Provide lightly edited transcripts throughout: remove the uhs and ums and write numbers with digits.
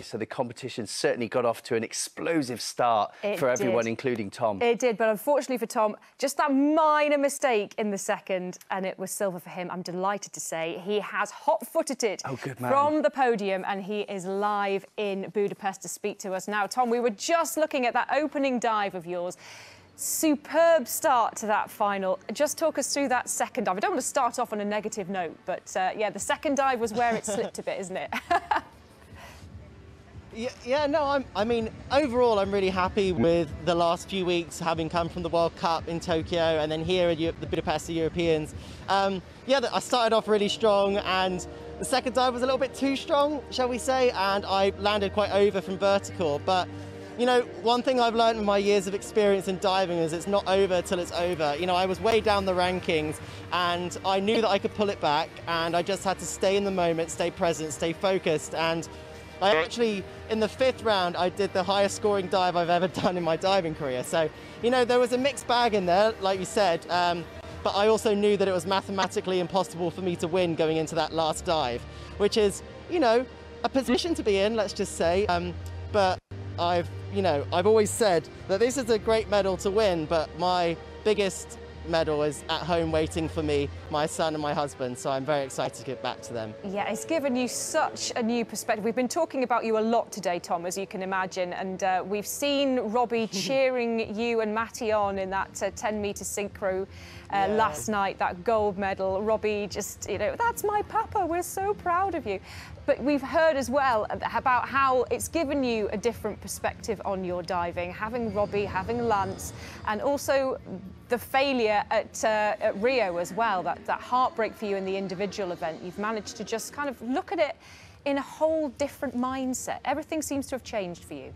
So the competition certainly got off to an explosive start for everyone, including Tom. It did, but unfortunately for Tom, just that minor mistake in the second, and it was silver for him. I'm delighted to say he has hot-footed it from the podium, and he is live in Budapest to speak to us now. Tom, we were just looking at that opening dive of yours. Superb start to that final. Just talk us through that second dive. I don't want to start off on a negative note, but yeah, the second dive was where it slipped a bit, isn't it? I mean, overall, I'm really happy with the last few weeks, having come from the World Cup in Tokyo and then here at the Budapest Europeans. I started off really strong, and the second dive was a little bit too strong, shall we say, and I landed quite over from vertical. But, you know, one thing I've learned in my years of experience in diving is it's not over till it's over. You know, I was way down the rankings, and I knew that I could pull it back, and I just had to stay in the moment, stay present, stay focused. And I actually, in the fifth round, I did the highest scoring dive I've ever done in my diving career. So, you know, there was a mixed bag in there, like you said, but I also knew that it was mathematically impossible for me to win going into that last dive, which is, you know, a position to be in, let's just say. But I've always said that this is a great medal to win, but my biggest medal is at home waiting for me, my son and my husband, so I'm very excited to get back to them. Yeah, it's given you such a new perspective. We've been talking about you a lot today, Tom, as you can imagine, and we've seen Robbie cheering you and Matty on in that 10-metre synchro last night, that gold medal. Robbie just, you know, that's my papa, we're so proud of you. But we've heard as well about how it's given you a different perspective on your diving, having Robbie, having Lance, and also the failure at Rio as well, that heartbreak for you in the individual event. You've managed to just kind of look at it in a whole different mindset. Everything seems to have changed for you.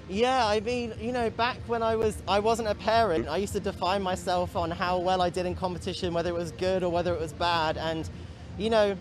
Yeah, I mean, you know, back when I wasn't a parent, I used to define myself on how well I did in competition, whether it was good or whether it was bad. And, you know,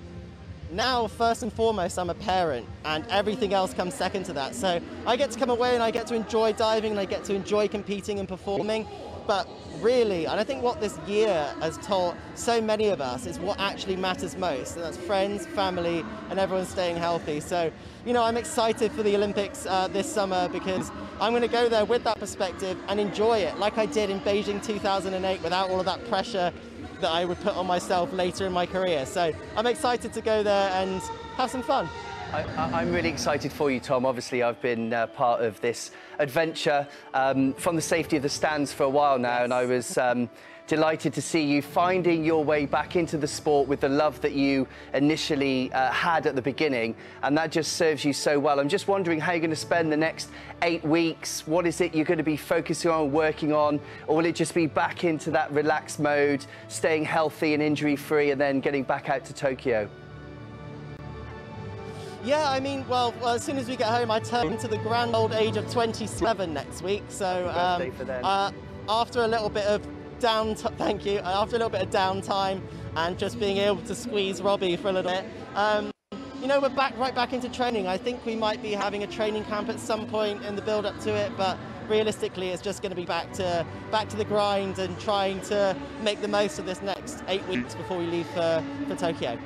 now, first and foremost, I'm a parent, and everything else comes second to that. So I get to come away and I get to enjoy diving, and I get to enjoy competing and performing. But really, and I think what this year has taught so many of us is what actually matters most, and that's friends, family, and everyone staying healthy. So, you know, I'm excited for the Olympics this summer, because I'm going to go there with that perspective and enjoy it, like I did in Beijing 2008, without all of that pressure that I would put on myself later in my career. So I'm excited to go there and have some fun. I'm really excited for you, Tom. Obviously, I've been part of this adventure from the safety of the stands for a while now, and I was delighted to see you finding your way back into the sport with the love that you initially had at the beginning, and that just serves you so well. I'm just wondering how you're going to spend the next 8 weeks. What is it you're going to be focusing on, working on, or will it just be back into that relaxed mode, staying healthy and injury-free, and then getting back out to Tokyo? Yeah, I mean, well, as soon as we get home, I turn to the grand old age of 27 next week. So after a little bit of thank you. After a little bit of downtime and just being able to squeeze Robbie for a little bit, you know, we're right back into training. I think we might be having a training camp at some point in the build-up to it, but realistically, it's just going to be back to the grind and trying to make the most of this next 8 weeks before we leave for Tokyo.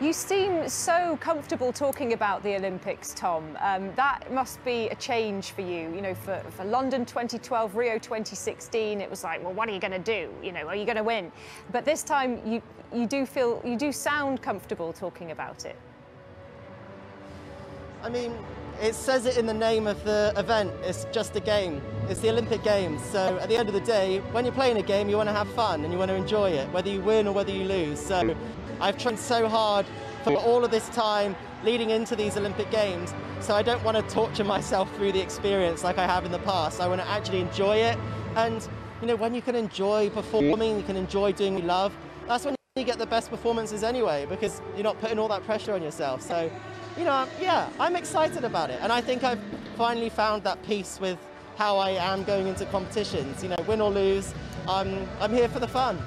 You seem so comfortable talking about the Olympics, Tom. That must be a change for you. You know, for London 2012, Rio 2016, it was like, well, what are you going to do? You know, are you going to win? But this time, you do sound comfortable talking about it. I mean, it says it in the name of the event. It's just a game. It's the Olympic Games. So at the end of the day, when you're playing a game, you want to have fun and you want to enjoy it, whether you win or whether you lose. So I've trained so hard for all of this time leading into these Olympic Games, so I don't want to torture myself through the experience like I have in the past. I want to actually enjoy it, and you know, when you can enjoy performing, you can enjoy doing what you love, that's when you get the best performances anyway, because you're not putting all that pressure on yourself. So, you know, yeah, I'm excited about it, and I think I've finally found that peace with how I am going into competitions. You know, win or lose, I'm here for the fun.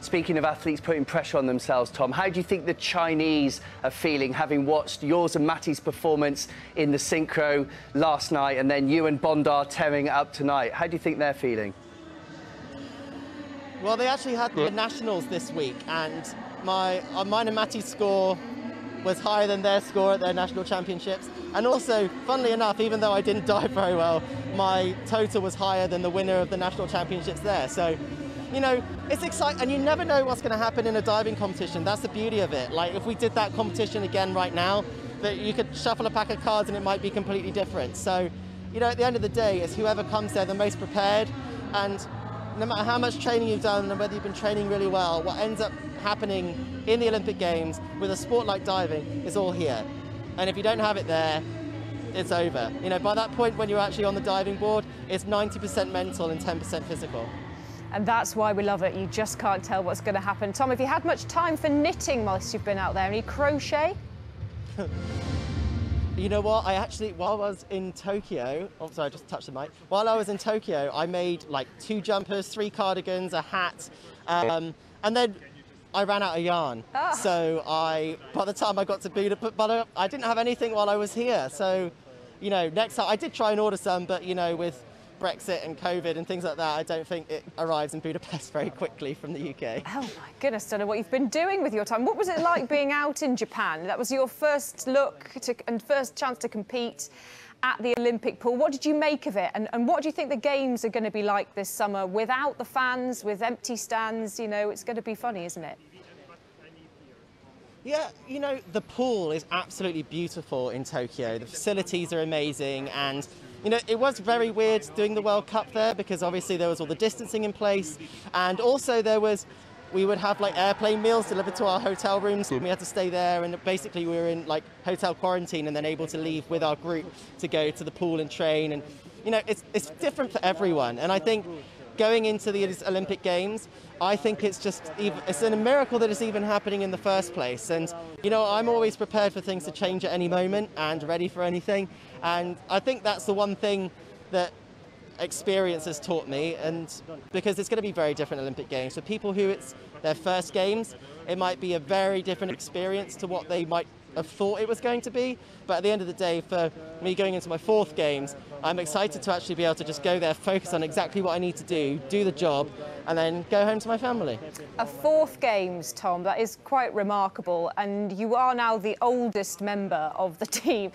Speaking of athletes putting pressure on themselves, Tom, how do you think the Chinese are feeling, having watched yours and Matty's performance in the synchro last night, and then you and Bondar tearing it up tonight? How do you think they're feeling? Well, they actually had the nationals this week, and mine and Matty's score was higher than their score at their national championships. And also, funnily enough, even though I didn't dive very well, my total was higher than the winner of the national championships there. So, you know, it's exciting, and you never know what's going to happen in a diving competition. That's the beauty of it. Like, if we did that competition again right now, that you could shuffle a pack of cards and it might be completely different. So, you know, at the end of the day, it's whoever comes there the most prepared, and no matter how much training you've done and whether you've been training really well, what ends up happening in the Olympic Games with a sport like diving is all here. And if you don't have it there, it's over. You know, by that point when you're actually on the diving board, it's 90% mental and 10% physical. And that's why we love it. You just can't tell what's going to happen. Tom, have you had much time for knitting whilst you've been out there? Any crochet? You know what, I actually, while I was in Tokyo, oh sorry, I just touched the mic. While I was in Tokyo, I made like 2 jumpers, 3 cardigans, a hat, and then I ran out of yarn. So by the time I got to Budapest, I didn't have anything while I was here. So, you know, next time, I did try and order some, but you know, with Brexit and COVID and things like that, I don't think it arrives in Budapest very quickly from the UK. Oh my goodness, don't know what you've been doing with your time. What was it like being out in Japan? That was your first look and first chance to compete at the Olympic pool. What did you make of it? And what do you think the Games are going to be like this summer without the fans, with empty stands? You know, it's going to be funny, isn't it? Yeah, you know, the pool is absolutely beautiful in Tokyo. The facilities are amazing, and you know, it was very weird doing the World Cup there because obviously there was all the distancing in place, and also we would have like airplane meals delivered to our hotel rooms, and we had to stay there, and basically we were in like hotel quarantine and then able to leave with our group to go to the pool and train. And you know, it's different for everyone, and I think going into these Olympic Games, I think it's a miracle that it's even happening in the first place. And you know, I'm always prepared for things to change at any moment and ready for anything. And I think that's the one thing that experience has taught me, and because it's going to be very different Olympic Games. For people who it's their first Games, it might be a very different experience to what they might have thought it was going to be. But at the end of the day, for me going into my 4th Games, I'm excited to actually be able to just go there, focus on exactly what I need to do the job, and then go home to my family. A 4th Games, Tom, that is quite remarkable, and you are now the oldest member of the team.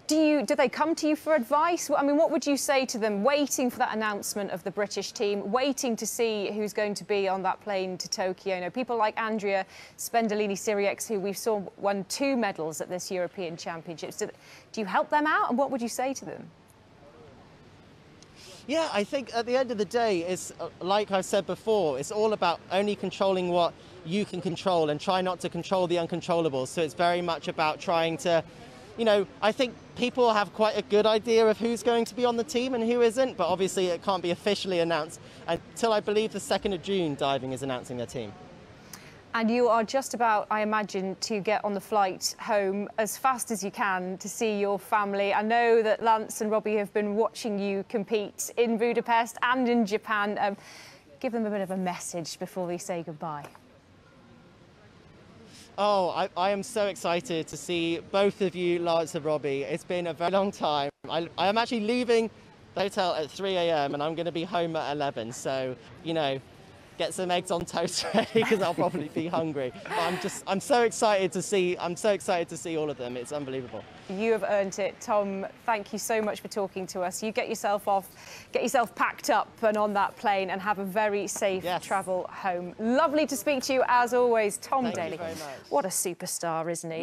Do they come to you for advice? I mean, what would you say to them, waiting for that announcement of the British team, waiting to see who's going to be on that plane to Tokyo? You know, people like Andrea Spendolini-Siriex, who we saw won 2 medals at this European Championships. Do you help them out, and what would you say to them? Yeah, I think at the end of the day, it's like I've said before, it's all about only controlling what you can control and try not to control the uncontrollables. So it's very much about trying to, you know, I think people have quite a good idea of who's going to be on the team and who isn't, but obviously it can't be officially announced until I believe the 2nd of June, diving is announcing their team. And you are just about, I imagine, to get on the flight home as fast as you can to see your family. I know that Lance and Robbie have been watching you compete in Budapest and in Japan. Give them a bit of a message before we say goodbye. Oh, I am so excited to see both of you, Lance and Robbie. It's been a very long time. I am actually leaving the hotel at 3 a.m. and I'm going to be home at 11. So, you know, get some eggs on toast ready because I'll probably be hungry. But I'm so excited to see all of them. It's unbelievable. You have earned it, Tom. Thank you so much for talking to us. You get yourself off, get yourself packed up and on that plane, and have a very safe travel home. Lovely to speak to you as always, Tom Daley. Thank you very much. What a superstar, isn't he?